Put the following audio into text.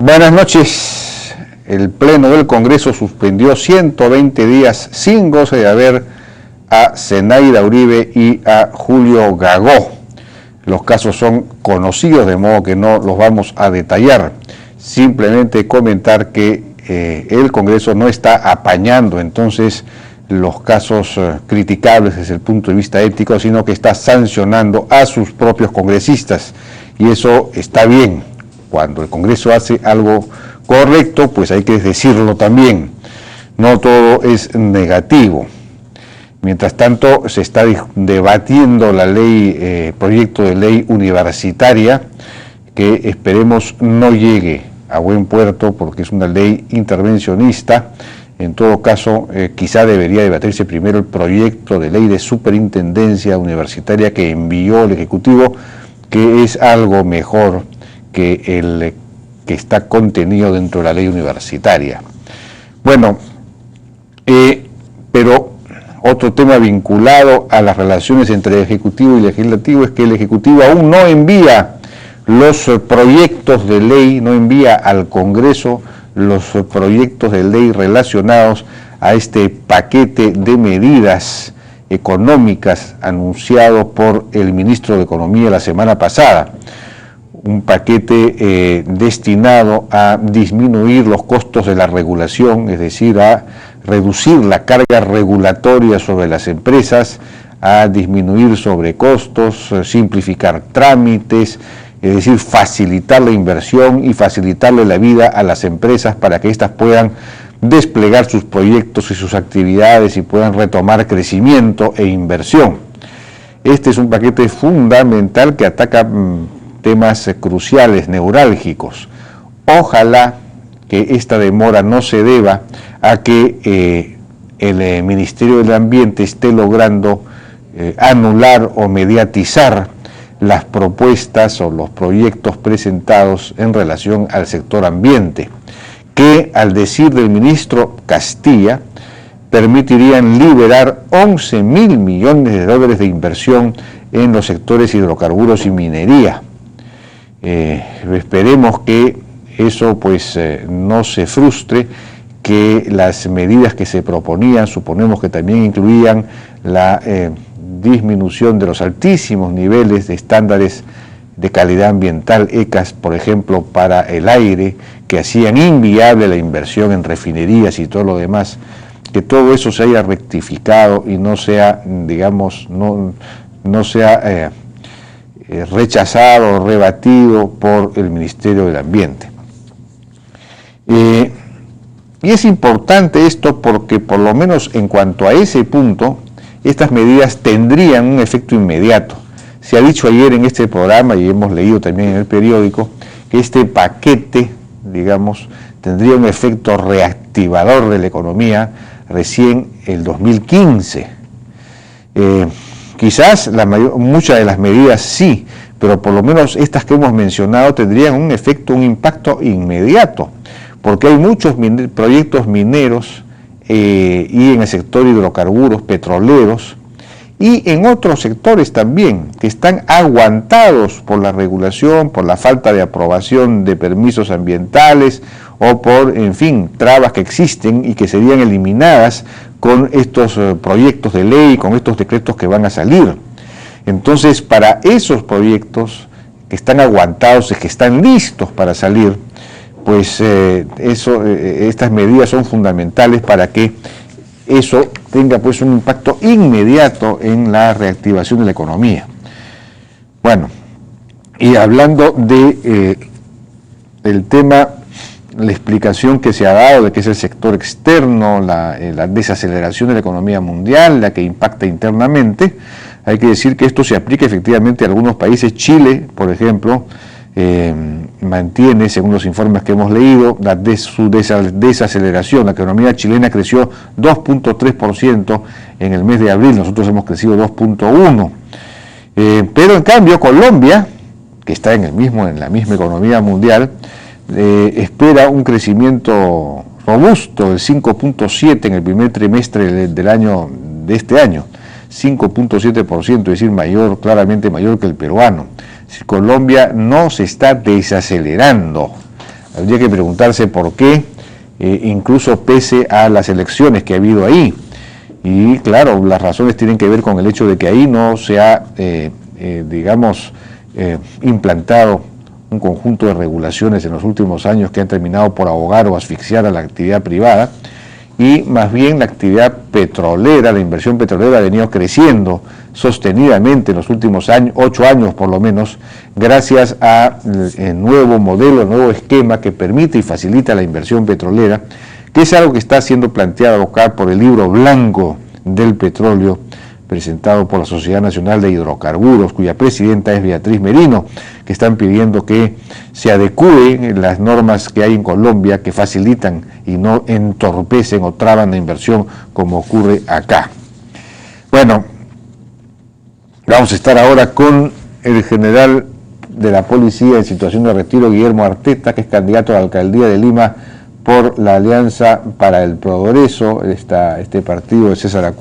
Buenas noches. El Pleno del Congreso suspendió 120 días sin goce de haber a Zenaida Uribe y a Julio Gagó. Los casos son conocidos, de modo que no los vamos a detallar. Simplemente comentar que el Congreso no está apañando entonces los casos criticables desde el punto de vista ético, sino que está sancionando a sus propios congresistas. Y eso está bien. Cuando el Congreso hace algo correcto, pues hay que decirlo también. No todo es negativo. Mientras tanto, se está debatiendo la ley, proyecto de ley universitaria, que esperemos no llegue a buen puerto, porque es una ley intervencionista. En todo caso, quizá debería debatirse primero el proyecto de ley de superintendencia universitaria que envió el Ejecutivo, que es algo mejor que el que está contenido dentro de la ley universitaria. Bueno, pero otro tema vinculado a las relaciones entre el Ejecutivo y el Legislativo es que el Ejecutivo aún no envía los proyectos de ley, no envía al Congreso los proyectos de ley relacionados a este paquete de medidas económicas anunciado por el ministro de Economía la semana pasada. Un paquete destinado a disminuir los costos de la regulación, es decir, a reducir la carga regulatoria sobre las empresas, a disminuir sobrecostos, simplificar trámites, es decir, facilitar la inversión y facilitarle la vida a las empresas para que éstas puedan desplegar sus proyectos y sus actividades y puedan retomar crecimiento e inversión. Este es un paquete fundamental que ataca temas cruciales, neurálgicos. Ojalá que esta demora no se deba a que el Ministerio del Ambiente esté logrando anular o mediatizar las propuestas o los proyectos presentados en relación al sector ambiente, que al decir del ministro Castilla, permitirían liberar 11.000 millones de dólares de inversión en los sectores hidrocarburos y minería. Esperemos que eso pues no se frustre, que las medidas que se proponían, suponemos que también incluían la disminución de los altísimos niveles de estándares de calidad ambiental, ECAS, por ejemplo, para el aire, que hacían inviable la inversión en refinerías y todo lo demás, que todo eso se haya rectificado y no sea, digamos, no sea rechazado o rebatido por el Ministerio del Ambiente. Y es importante esto porque por lo menos en cuanto a ese punto, estas medidas tendrían un efecto inmediato. Se ha dicho ayer en este programa y hemos leído también en el periódico que este paquete, digamos, tendría un efecto reactivador de la economía recién el 2015. Quizás muchas de las medidas sí, pero por lo menos estas que hemos mencionado tendrían un efecto, un impacto inmediato, porque hay muchos proyectos mineros y en el sector hidrocarburos, petroleros, y en otros sectores también, que están aguantados por la regulación, por la falta de aprobación de permisos ambientales o por, en fin, trabas que existen y que serían eliminadas con estos proyectos de ley, con estos decretos que van a salir. Entonces, para esos proyectos que están aguantados y que están listos para salir, pues estas medidas son fundamentales para que eso tenga pues un impacto inmediato en la reactivación de la economía. Bueno, y hablando de el tema, la explicación que se ha dado de que es el sector externo, la desaceleración de la economía mundial, la que impacta internamente, hay que decir que esto se aplica efectivamente a algunos países. Chile, por ejemplo, mantiene, según los informes que hemos leído, su desaceleración. La economía chilena creció 2.3% en el mes de abril, nosotros hemos crecido 2.1%. Pero en cambio Colombia, que está en la misma economía mundial, espera un crecimiento robusto del 5.7% en el primer trimestre de este año, 5.7%, es decir, claramente mayor que el peruano. Colombia no se está desacelerando, Habría que preguntarse por qué, incluso pese a las elecciones que ha habido ahí. Y claro, las razones tienen que ver con el hecho de que ahí no se ha, implantado un conjunto de regulaciones en los últimos años que han terminado por ahogar o asfixiar a la actividad privada, y más bien la actividad petrolera, la inversión petrolera ha venido creciendo sostenidamente en los últimos 8 años por lo menos, gracias al nuevo modelo, el nuevo esquema que permite y facilita la inversión petrolera, que es algo que está siendo planteado acá por el libro blanco del petróleo, presentado por la Sociedad Nacional de Hidrocarburos, cuya presidenta es Beatriz Merino, que están pidiendo que se adecúen las normas que hay en Colombia que facilitan y no entorpecen o traban la inversión como ocurre acá. Bueno, vamos a estar ahora con el general de la policía en situación de retiro, Guillermo Arteta, que es candidato a la alcaldía de Lima por la Alianza para el Progreso, este partido de César Acuña.